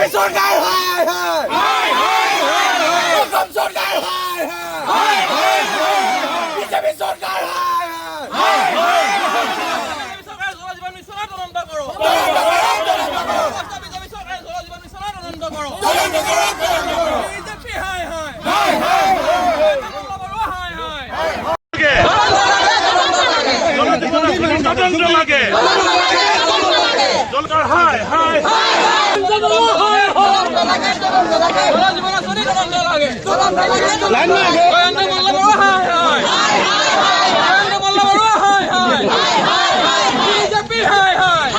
BJP সরকার হায় হায় হায় হায় অসম সরকার হায় হায় হায় হায় BJP সরকার হায় হায় হায় সরকার জলজীবন mission তদন্ত করো BJP সরকার জলজীবন mission তদন্ত করো বিজেপি হায় হায় হায় হায় হায় হায় তদন্ত লাগে সরকার হায় হায় জলজীবন আসনি তদন্ত লাগে লাইন লাগে গোয়েন্দা মোল্লা বড় হায় হায় গোয়েন্দা মোল্লা বড় হায় হায় বিজেপি হায় হায়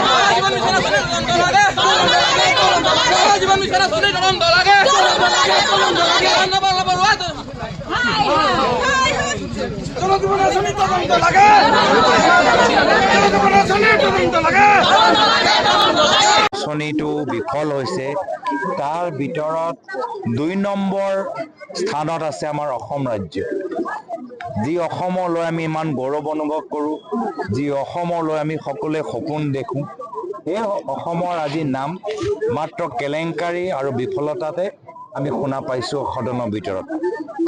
জলজীবন মিশন আসনি তদন্ত লাগে জলজীবন মিশন আসনি তদন্ত লাগে গোয়েন্দা মোল্লা বড় জনজীবন আসনি তদন্ত লাগে জনজীবন আসনি তদন্ত লাগে আঁচনিটো বিফল হৈছে তাৰ ভিতৰত 2 নম্বৰ স্থানত আছে আমাৰ অসম ৰাজ্য যি অসমলৈ আমি ইমান গৌৰৱ অনুভৱ কৰোঁ যি অসমলৈ আমি সকলোৱে সপোন দেখোঁ এই অসমৰ আজি নাম মাত্ৰ কেলেংকাৰী আৰু বিফলতাতে আমি শুনা পাইছোঁ সদনৰ ভিতৰত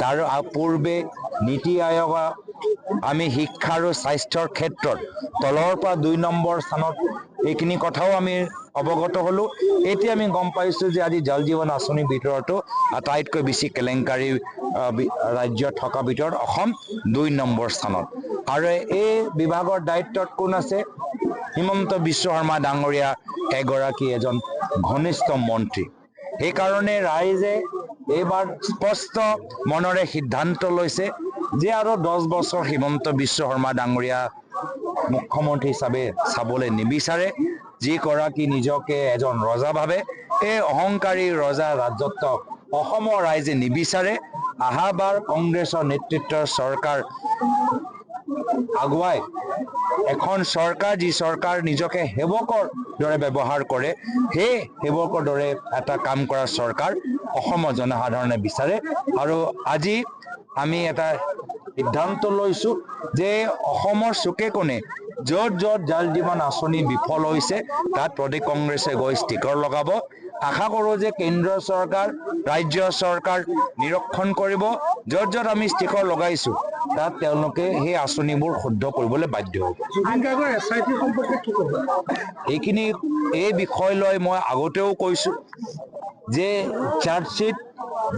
তাৰ পূৰ্বে নীতি আয়োগ আমি শিক্ষা আৰু স্বাস্থ্যৰ ক্ষেত্ৰত তলৰ পৰা 2 নম্বৰ স্থানত এইখিনি কথাও আমি অৱগত হলো এতিয়া আমি গম পাইছোঁ যে আজি জল জীৱন আঁচনিৰ ভিতৰতো আটাইতকৈ বেছি কেলেংকাৰী ৰাজ্য থকা ভিতৰত অসম 2 নম্বৰ স্থানত আৰু এই বিভাগৰ দায়িত্বত কোন আছে হিমন্ত বিশ্ব শৰ্মা ডাঙৰীয়া এজন ঘনিষ্ঠ মন্ত্ৰী সেইকাৰণে ৰাইজে এইবাৰ স্পষ্ট মনৰে সিদ্ধান্ত লৈছে যে আৰু 10 বছৰ হিমন্ত বিশ্ব শৰ্মা ডাঙৰীয়া মুখ্যমন্ত্ৰী হিচাপে চাবলৈ নিবিচাৰে যিগৰাকী নিজকে এজন ৰজা ভাবে এই অহংকাৰী ৰজা ৰাজত্ব অসমৰ ৰাইজে নিবিচাৰে আহাবাৰ কংগ্ৰেছৰ নেতৃত্বৰ চৰকাৰ আগুৱাই এখন চৰকাৰ যি চৰকাৰ নিজকে সেৱকৰ দৰে ব্যৱহাৰ কৰে সেই সেৱকৰ দৰে এটা কাম কৰা চৰকাৰ অসমৰ জনসাধাৰণে বিচাৰে আৰু আজি আমি এটা সিদ্ধান্ত লৈছোঁ যে অসমৰ চুকে কোণে য'ত য'ত জল জীৱন আঁচনি বিফল হৈছে তাত প্ৰদেশ কংগ্ৰেছে গৈ ষ্টিকাৰ লগাব আশা কৰোঁ যে কেন্দ্ৰীয় চৰকাৰ ৰাজ্য চৰকাৰ নিৰীক্ষণ কৰিব য'ত য'ত আমি ষ্টিকাৰ লগাইছোঁ তাত তেওঁলোকে সেই আঁচনিবোৰ শুদ্ধ কৰিবলৈ বাধ্য হ'ব এইখিনি এই বিষয় লৈ মই আগতেও কৈছোঁ যে চাৰ্জশ্বিট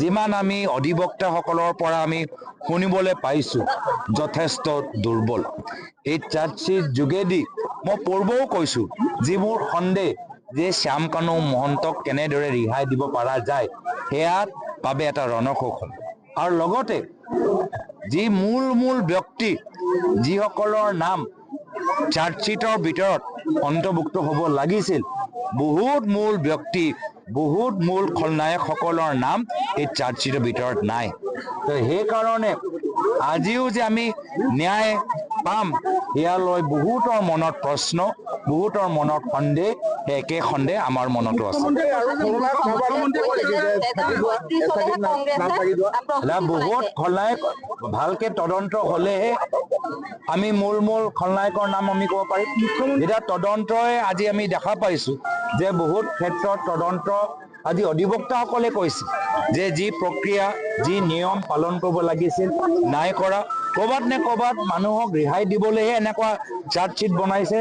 যিমান আমি অধিবক্তাসকলৰ পৰা আমি শুনিবলৈ পাইছোঁ যথেষ্ট দুৰ্বল এই চাৰ্জশ্বিট যোগেদি মই পূৰ্বেও কৈছোঁ যিবোৰ সন্দেহ যে শ্যাম কানু মহন্তক কেনেদৰে ৰিহাই দিব পৰা যায় সেয়াৰ বাবে এটা ৰণকৌশল আৰু লগতে যি মূল ব্যক্তি যিসকলৰ নাম চাৰ্জশ্বিটৰ ভিতৰত অন্তৰ্ভুক্ত হ'ব লাগিছিল বহুত মূল ব্যক্তি বহুত মূল খলনায়কসকলৰ নাম এই চাৰ্জশ্বিটৰ ভিতৰত নাই তো সেইকাৰণে আজিও যে আমি ন্যায় পাম ইয়ালৈ বহুতৰ মনত প্ৰশ্ন বহুতৰ মনত সন্দেহ একে সন্দেহ আমাৰ মনতো আছে বহুত খলনায়ক ভালকে তদন্ত হ'লেহে আমি মূল খলনায়কৰ নাম আমি ক'ব পাৰিম যেতিয়া তদন্তই আজি আমি দেখা পাইছোঁ যে বহুত ক্ষেত্ৰত তদন্ত আজি অধিবক্তাসকলে কৈছে যে যি প্ৰক্ৰিয়া যি নিয়ম পালন কৰিব লাগিছিল নাই কৰা ক'ৰবাত নে ক'ৰবাত মানুহক ৰেহাই দিবলৈহে এনেকুৱা চাৰ্জশ্বিট বনাইছে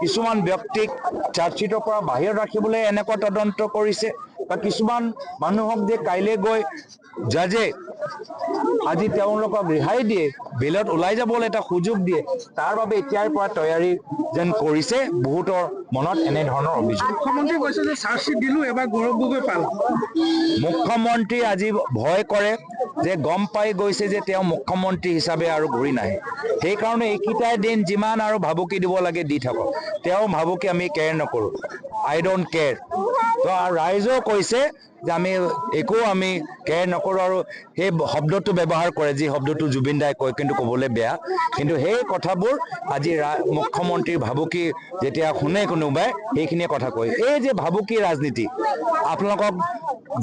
কিছুমান ব্যক্তিক চাৰ্জশ্বিটৰ পৰা বাহিৰত ৰাখিবলৈ এনেকুৱা তদন্ত কৰিছে বা কিছুমান মানুহক যে কাইলৈ গৈ জাজে আজি তেওঁলোকক ৰেহাই দিয়ে বেলত ওলাই যাবলৈ এটা সুযোগ দিয়ে তাৰ বাবে এতিয়াৰ পৰা তৈয়াৰী যেন কৰিছে বহুতৰ মনত এনেধৰণৰ অভিযোগ মুখ্যমন্ত্ৰী কৈছে যে চাৰ্জশ্বিট দিলোঁ এবাৰ গৌৰৱ গগৈ পাল মুখ্যমন্ত্ৰী আজি ভয় কৰে যে গম পাই গৈছে যে তেওঁ মুখ্যমন্ত্ৰী হিচাপে আৰু ঘূৰি নাহে সেইকাৰণে এইকেইটাই দিন যিমান আৰু ভাবুকি দিব লাগে দি থাকক তেওঁ ভাবুকি আমি কেয়াৰ নকৰোঁ আই ডোণ্ট কেয়াৰ তো ৰাইজেও কৈছে যে আমি একো আমি কেয়াৰ নকৰোঁ আৰু সেই শব্দটো ব্যৱহাৰ কৰে যি শব্দটো জুবিন দাই কয় কিন্তু ক'বলৈ বেয়া কিন্তু সেই কথাবোৰ আজি মুখ্যমন্ত্ৰীৰ ভাবুকি যেতিয়া শুনে কোনোবাই সেইখিনিয়ে কথা কয় এই যে ভাবুকি ৰাজনীতি আপোনালোকক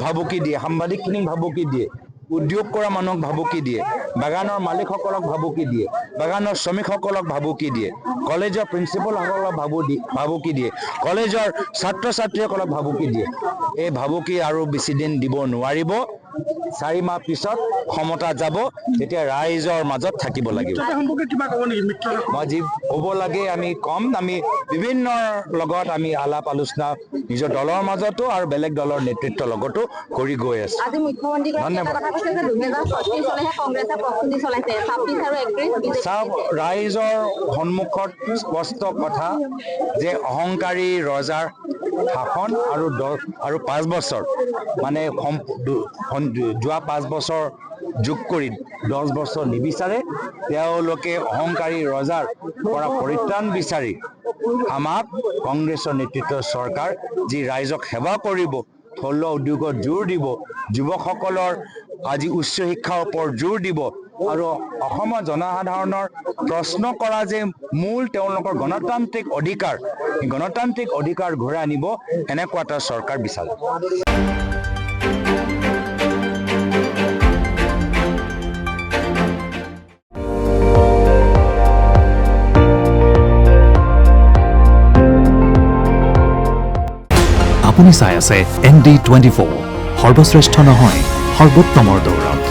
ভাবুকি দিয়ে সাংবাদিকখিনিক ভাবুকি দিয়ে উদ্যোগ কৰা মানুহক ভাবুকি দিয়ে বাগানৰ মালিকসকলক ভাবুকি দিয়ে, বাগানৰ শ্ৰমিকসকলক ভাবুকি দিয়ে, কলেজৰ প্ৰিন্সিপালসকলক ভাবুকি দিয়ে, কলেজৰ ছাত্ৰ ছাত্ৰীসকলক ভাবুকি দিয়ে। এই ভাবুকি আৰু বেছি দিন দিব নোৱাৰিব। 4 মাহ পিছত ক্ষমতা যাব, তেতিয়া ৰাইজৰ মাজত থাকিব লাগিব। সম্পৰ্কে কিবা ক'ব নেকি মিত্ৰতা? মই যি ক'ব লাগে আমি কম, আমি বিভিন্ন লগত আমি আলাপ আলোচনা নিজৰ দলৰ মাজতো আৰু বেলেগ দলৰ নেতৃত্বৰ লগতো কৰি গৈ আছো। আজি মুখ্যমন্ত্ৰীগৰাকীয়ে এটা কথা কৈছে যে 2036 চলেহে কংগ্ৰেছে প্ৰস্তুতি চলাইছে, 26 আৰু 31 চাওক, ৰাইজৰ সন্মুখত স্পষ্ট কথা যে অহংকাৰী ৰজাৰ শাসন আৰু 5 বছৰ মানে যোৱা 5 বছৰ যোগ কৰি 10 বছৰ নিবিচাৰে। তেওঁলোকে অহংকাৰী ৰজাৰ পৰা পৰিত্ৰাণ বিচাৰি আমাক কংগ্ৰেছৰ নেতৃত্বৰ চৰকাৰ যি ৰাইজক সেৱা কৰিব, থলুৱা উদ্যোগত জোৰ দিব, যুৱকসকলৰ আজি উচ্চ শিক্ষাৰ ওপৰত জোৰ দিব আৰু অসমৰ জনসাধাৰণৰ প্ৰশ্ন কৰা যে মূল তেওঁলোকৰ গণতান্ত্ৰিক অধিকাৰ ঘূৰাই আনিব, এনেকুৱা এটা চৰকাৰ বিচাৰে। আপুনি চাই আছে ND24, সৰ্বশ্ৰেষ্ঠ নহয় সৰ্বোত্তমৰ দৌৰত।